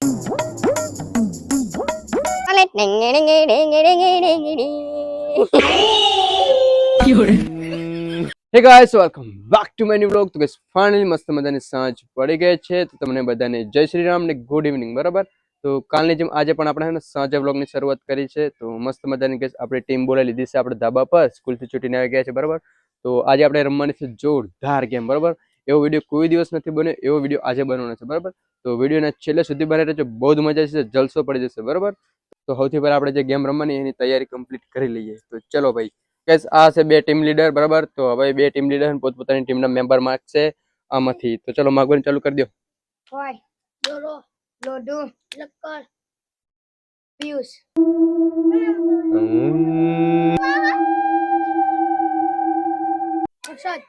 Hey guys, welcome back to my new vlog. તો guys finally મસ્ત મજાની સાંજ પડી ગઈ છે તો તમને બધાને જય શ્રી રામ ને ગુડ ઇવનિંગ. બરાબર, તો કાલની જેમ આજે પણ આપણે સાંજે વ્લોગની શરૂઆત કરી છે. તો મસ્ત મજાની guys આપણે ટીમ બોલાવી લીધી છે આપણે ધાબા પર, સ્કૂલથી છૂટીને આવી ગયા છે. બરાબર, તો આજે આપણે રમવાની છે જોરદાર ગેમ. બરાબર, એવો વિડીયો કોઈ દિવસ નથી બન્યો, એવો વિડીયો આજે બનવાનો છે. બરાબર, તો વિડીયોના છેલ્લે સુધી બને રહેજો, બહુ જ મજા આવશે, જલસો પડી જશે. બરાબર, તો સૌથી પહેલા આપણે જે ગેમ રમવાની એની તૈયારી કમ્પ્લીટ કરી લઈએ. તો ચલો ભાઈ, ગાઈસ આ છે બે ટીમ લીડર. બરાબર, તો હવે બે ટીમ લીડર પોતપોતાની ટીમના મેમ્બર માગશે આમાંથી. તો ચલો માગવાનું ચાલુ કરી દો. હોય ડોરો લોડુ લક્કર પિયુષ અક્ષત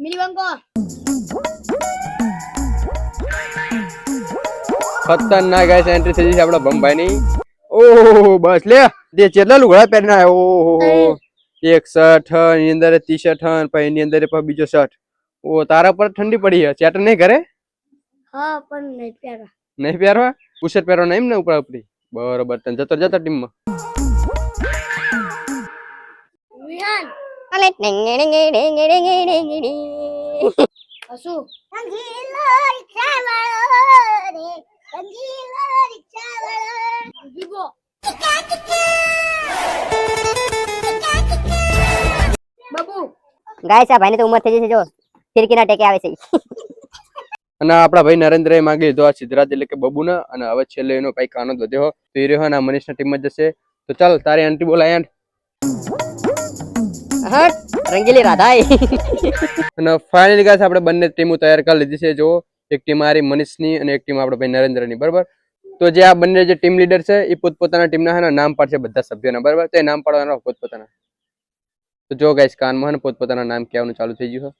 મિલીવંકો ખતરનાક ગાઈસ એન્ટ્રી થઈ છે આપડા ભમભાઈ ની. ઓહો બસ લે જે ચેટલા લુગડા પહેરીને આવ્યો. ઓહો એક શર્ટ એની અંદર ટી શર્ટ પછી એની અંદર બીજો શર્ટ. ઓ તારા પર ઠંડી પડી છે, ચેટર નહીં કરે? હા પણ નહીં પહેરવા, પુશર્ટ પહેરવા નહીં ને ઉપર ઉપરી. બરોબર, તને જતો ટીમમાં. વિહાન અસુ રંગીલો રિક્ષાવાળો રે રંગીલો રિક્ષાવાળો જીગો બાબુ ગાઈસ આ ભાઈની તો ઉંમર થઈ જશે, જો ફિરકીના ટેકે આવે છે. અને આપણા ભાઈ નરેન્દ્રએ માગી લીધો આ સિદ્ધરાજ એટલે કે બબુને. અને હવે છેલ્લે એનો કઈક આનંદ વધ્યો તો એ રહ્યો ને મનીષના ટીમમાં જશે. તો ચાલ તારી એન્ટ્રી બોલ એન્ડ. હા રંગીલી રાધા. અને ફાઇનલી ગાઈસ આપણે બંને ટીમો તૈયાર કરી લીધી છે. જો એક ટીમ મારી મનીષની અને એક ટીમ આપણા ભાઈ નરેન્દ્રની. બરાબર, તો જે આ બંને જે ટીમ લીડર છે એ પોતપોતાના ટીમના નામ પાડશે બધા સભ્યોના. બરાબર, તો એ નામ પાડવાના પોતપોતાના. તો જો ગાઈસ કાનમાં પોતપોતાના નામ કહેવાનું ચાલુ થઈ ગયું.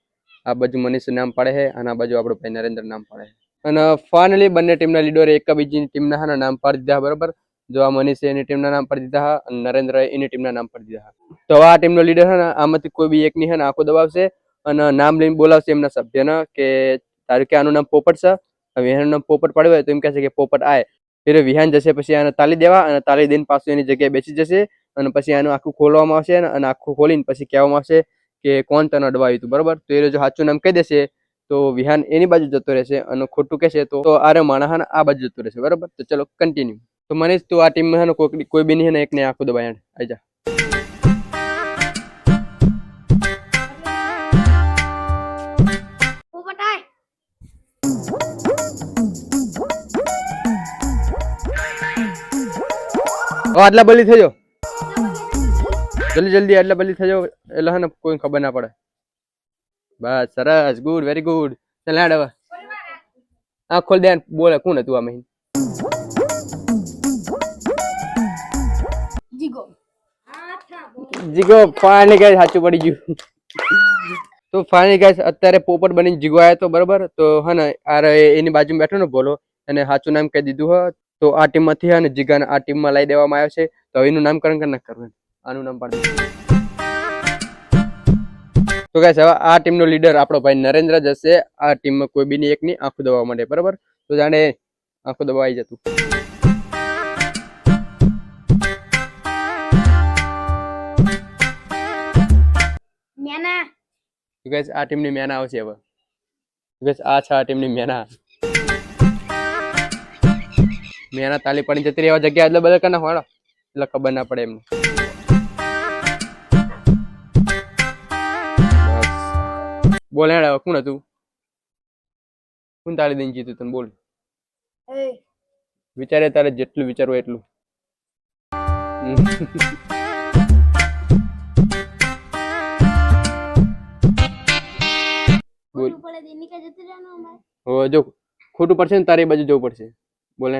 આ બાજુ મનીષ નામ પાડે છે અને આ બાજુ આપણો ભાઈ નરેન્દ્ર નામ પાડે છે. અને ફાઇનલી બંને ટીમના લીડરે એકબીજીની ટીમના નામ પાડી દીધા. બરાબર, જો આ મનીષ એની ટીમના નામ પાડી દીધા અને નરેન્દ્ર એની ટીમના નામ પાડી દીધા. તો આ ટીમનો લીડર છે ને આમાંથી કોઈ બી એકની છે ને આંખો દબાવશે અને નામ લઈને બોલાવશે એમના સભ્યના કે તારું કે આનું નામ પોપટ છે. હવે એનું નામ પોપટ પાડ્યું હોય તો એમ કહેશે કે પોપટ આય. એટલે વિહાન જશે, પછી આને તાલી દેવા અને તાલી દઈને પાછું એની જગ્યાએ બેસી જશે. અને પછી આનું આખું ખોલવામાં આવશે અને આખું ખોલીને પછી કહેવામાં આવશે કે કોણ તને અડવાયું હતું. બરાબર, તો એ જો સાચું નામ કહી દેશે તો વિહાન એની બાજુ જતો રહેશે અને ખોટું કહેશે તો આરે માણસ આ બાજુ જતો રહેશે. બરાબર, તો ચલો કન્ટિન્યુ. તો મનીષ તું આ ટીમમાં કોઈ બી નહીં એકને આખું દબાય આવી જા. પોપટાય આટલા બલી થઈ જાઓ, જલ્દી જલ્દી આટલા બલી થઈ જાઓ એટલે હે ને કોઈ ખબર ના પડે. બસ સરસ, ગુડ, વેરી ગુડ. ચાલ હેડ હવે આંખ ખોલ દે. બોલે કોણ હતું આ મહિન? જીગો જીગો. ફાઇનલી ગાઈસ સાચું પડી ગયું. તો ફાઇનલી ગાઈસ અત્યારે પોપટ બનીને જીગો આવ્યો તો. બરાબર, તો હે ને આ એની બાજુમાં બેઠો ને બોલો અને સાચું નામ કહી દીધું હોય તો આ ટીમમાંથી હે ને જીગાને આ ટીમમાં લઈ દેવામાં આવ્યો છે. તો એનું નામકરણ કરી નાખ કરવું, આનું નામ પાડી. તો ગાઈસ હવે આ ટીમનો લીડર આપણો ભાઈ નરેન્દ્ર જશે આ ટીમમાં કોઈ બીની એકની આંખો દબાવવા માટે. બરાબર, તો જાણે આંખો દબાવી જતું. મેના તો ગાઈસ આ ટીમની મેના આવશે હવે. ગાઈસ આ છે આ ટીમની મેના. મેના તાલી પડી જતી રહેવા જગ્યા એટલે બધા કના હોડા એટલે ખબર ના પડે એમને. બોલ હેડ હવે કોણ હતું? કોણ તાળી દઈને જીતું તને? બોલ. વિચારે તારે જેટલું વિચારવું એટલું. બોલ. હો જો ખોટું પડશે ને તારી બાજુ જવું પડશે. બોલે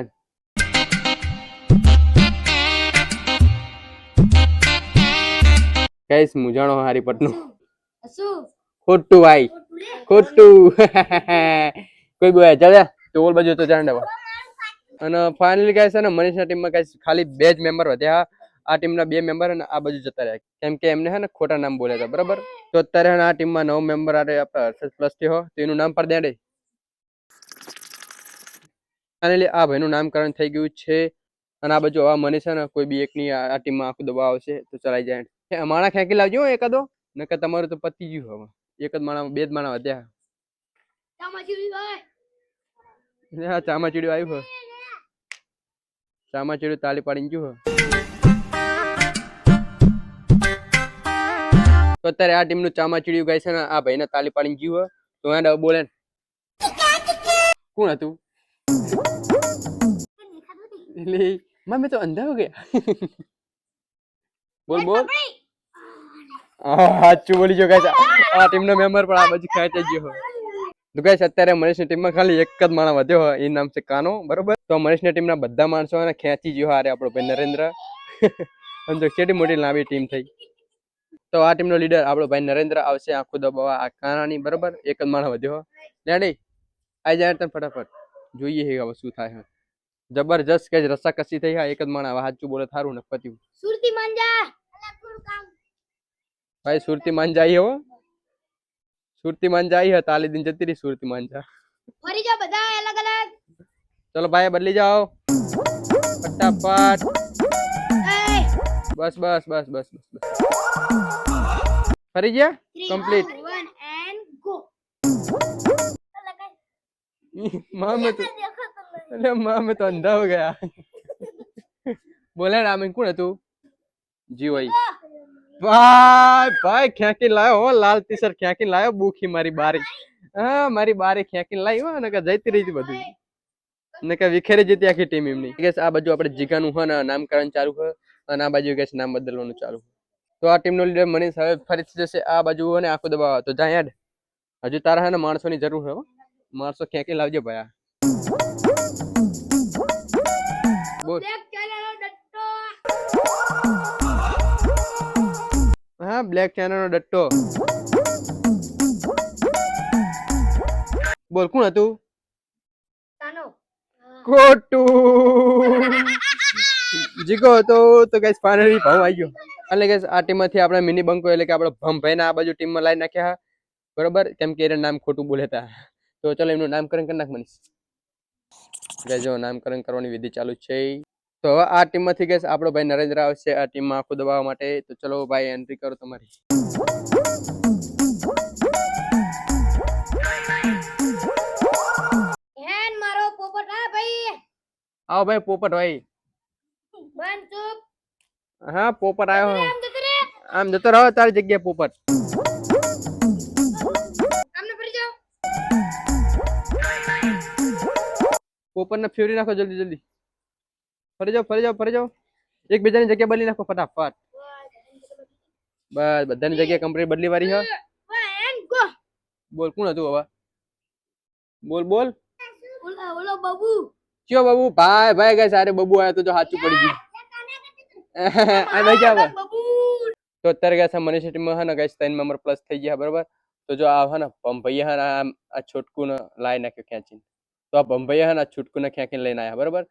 કઈશ મુજાણો હારી પટનું ખોટું ભાઈ ખોટું. કોઈ બોય ચાલે તો ઓલ બાજુ તો જાણ દેવા. અને ફાઇનલી ગાઈસ છે ને મનીષના ટીમમાં ગાઈસ ખાલી 2 જ મેમ્બર વધ્યા આ ટીમના 2 મેમ્બર અને આ બાજુ જતા રહ્યા કેમ કે એમને હે ને ખોટા નામ બોલ્યા હતા બરાબર. તો અત્યારે હે ને આ ટીમમાં 9 મેમ્બર આરે આપણે હર્ષદ પ્લસ થી હો તો એનું નામ પર દે. ફાઇનલી આ ભાઈનું નામકરણ થઈ ગયું છે અને આ બાજુ હવા મને છે ને કોઈ બી એકની આ ટીમમાં આખું દબાવ આવશે તો ચલાઈ જાય. માણા ખેંકી લાવજો એકાદો નકર તમારું તો પતી ગયું હવે. એક જ માણા 2 જ માણા વધ્યા. હા ચામાચીડ્યું આવ્યું હે. ચામાચીડ્યું તાળી પાડીને ગયું હે. તો અત્યારે આ ટીમનું ચામાચીડ્યું ગાય છે ને આ ભાઈને તાળી પાડીને ગયું હે. તો એને બોલે કોણ હતું એટલે મમ્મી તો અંધા હો ગયા. બોલ બોલ. સાચું બોલી જો ગાઈસ આ ટીમનો મેમ્બર પણ આ બાજુ ખેંચાઈ ગયો હોય. તો ગાઈસ અત્યારે મનીષની ટીમમાં ખાલી એક જ માણસ વધ્યો હોય એ નામ છે કાનો બરોબર. તો મનીષની ટીમના બધા માણસો એને ખેંચી ગયો હારે આપણો ભાઈ નરેન્દ્ર. અને તો કેટલી મોટી લાંબી ટીમ થઈ. તો આ ટીમનો લીડર આપણો ભાઈ નરેન્દ્ર આવશે આખું દબાવવા આ કાનાની બરોબર. એક જ માણસ વધ્યો લેડી આઈ જાય તને ફટાફટ જોઈએ હે હવે શું થાય. જબરજસ્ત કઈ રસ્સા કસી થઈ હા એક જ માણસ સાચું બોલે થારું ને પત્યું. સુરતી માંજા ભાઈ સુરતી માંજા આવી હો. સુરતી માંજા આવી હતા તાલી દિન જતી રહી સુરતી માંજા. ફરી જાઓ બધા અલગ અલગ. ચલો ભાઈ બદલી જાઓ ફટાફટ. બસ બસ બસ બસ બસ બસ ફરી ગયા કમ્પ્લીટ. 3 2 1 and go. मामे तो अरे मामे तो अंधा हो गया. बोला रामेन कौन है तू जी भाई भाई भाई खेकी लायो हो लाल टी शर्ट खेकी लायो बूखी मारी बारी हाँ मारी बारी खेकी लाई हो नका जईती रही थी બધું નકા વિખેરી જતી આખી ટીમ એમની. ગેસ આ બાજુ આપણે જીગાનું હે ને નામકરણ ચાલુ છે અને આ બાજુ ગેસ નામ બદલવાનું ચાલુ. તો આ ટીમનો લીડર મનીષ હવે ફરીથી જશે આ બાજુ અને આખો દબાવ તો જા યાર હજુ તારા હે ને માણસોની જરૂર છે હો. માણસો ખેંકી લાવજો ભાઈ. બોલ હા બ્લેક ચેનલ નો ડટ્ટો. બોલ કોણ હતું કાનો ખોટું જીગો હતો તો ગાઈસ ફાઇનલી ભાવ આવી ગયો. એટલે ગાઈસ આ ટીમ માંથી આપણે મિની બંકો એટલે કે આપણે ભમભાઈ આ બાજુ ટીમ માં લાવી નાખ્યા બરોબર કેમ કે એના નામ ખોટું બોલેતા. તો ચલો એમનું નામકરણ કરી નાખ મનીષ. ગાઈસ જો નામકરણ કરવાની વિધિ ચાલુ છે. તો હવે આ ટીમ માંથી ગાઈસ આપણો ભાઈ નરેન્દ્ર આવશે આ ટીમ માં આખું દબાવવા માટે. તો ચલો ભાઈ એન્ટ્રી કરો તમારી. હેન મારો પોપટ આ ભાઈ આવો ભાઈ પોપટ ભાઈ. બંધ ચૂપ હા પોપટ આવ્યો આમ જતો રે આમ જતો રહો તારી જગ્યાએ પોપટ. આમને ફરી જાઓ. પોપટ ને ફેરી નાખો જલ્દી જલ્દી. ફરી જાઓ ફરી જાઓ ફરી જાઓ. એકબીજાની જગ્યા બદલી નાખો ફટાફટ. બસ બધાની જગ્યા કમ્પ્લીટ બદલી વારી છે. And go. બોલ કોણ હતું હવે બોલ બોલ. ઓલો બાબુ કયો બાબુ ભાઈ ભાઈ ગાઈસ અરે બાબુ આયા તો જો સાચું પડી ગયું. આ ભાઈ જાવ બાબુ તો અત્યારે ગાઈસ મનીષ ટીમમાં હે ને ગાઈસ 3 મેમ્બર પ્લસ થઈ ગયા બરોબર. તો જો આ હે ને ભમભાઈ હે ને આ છોટકું ને લાઈ નાખ્યો ખેંચીને. તો આ ભમભાઈ હે ને આ છોટકું ને ખેંચીને લઈને આયા બરોબર.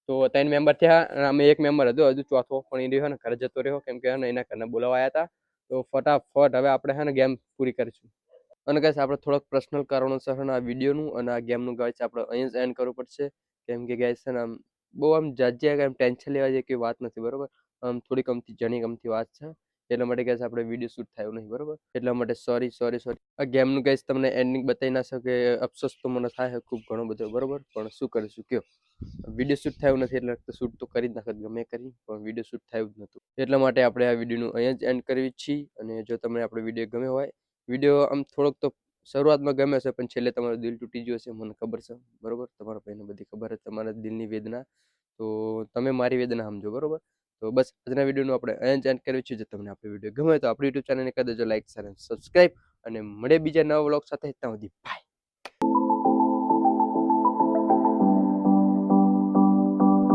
તો 3 મેમ્બર થયા અને અમે 1 મેમ્બર હતો હજુ ચોથો પણ એ રહ્યો ને ઘરે જતો રહ્યો કેમ કે હે ને એના ઘરને બોલાવા આવ્યા હતા. તો ફટાફટ હવે આપણે હે ને ગેમ પૂરી કરીશું. અને ગાઈસ આપણે થોડોક પર્સનલ કારણોસર હે ને આ વિડીયોનું અને આ ગેમનું ગાઈસ આપણે અહીં જ એન્ડ કરવું પડશે કેમ કે ગાઈસ છે ને આમ બહુ આમ જાજ્યા એમ ટેન્શન લેવા જેવી કોઈ વાત નથી બરોબર. આમ થોડી ઘણી ગમતી વાત છે એટલા માટે ગાઈસ આપણે વિડીયો શૂટ થયું નહીં બરોબર. એટલા માટે સોરી સોરી સોરી. આ ગેમનું ગાઈસ તમને એન્ડિંગ બતાવી ના શકે અફસોસ તો મને થાય ખૂબ ઘણો બધો બરોબર પણ શું કરીશું કયો. વિડીયો શૂટ થયું નથી એટલે શૂટ તો કરી જ નાખત ગમે કરી પણ વિડીયો શૂટ થયું જ નહોતું એટલા માટે આપણે આ વિડીયોનું અહીંયા જ એન્ડ કરવી છીએ. અને જો તમને આપણો વિડીયો ગમ્યો હોય વિડીયો આમ થોડોક તો શરૂઆતમાં ગમે છે પણ છેલ્લે તમારું દિલ તૂટી ગયું હશે મને ખબર છે બરોબર. તમારા ભાઈને બધી ખબર છે તમારા દિલની વેદના તો તમે મારી વેદના સમજો બરોબર. તો બસ આજના વિડીયોનું આપણે અહીંયા જ એન્ડ કરવી છે. જો તમને આપણો વિડીયો ગમે તો આપણી યુટ્યુબ ચેનલને કરી દેજો લાઈક શેર અને સબસ્ક્રાઈબ અને મળે બીજા નવા વ્લોગ સાથે ત્યાં સુધી બાય.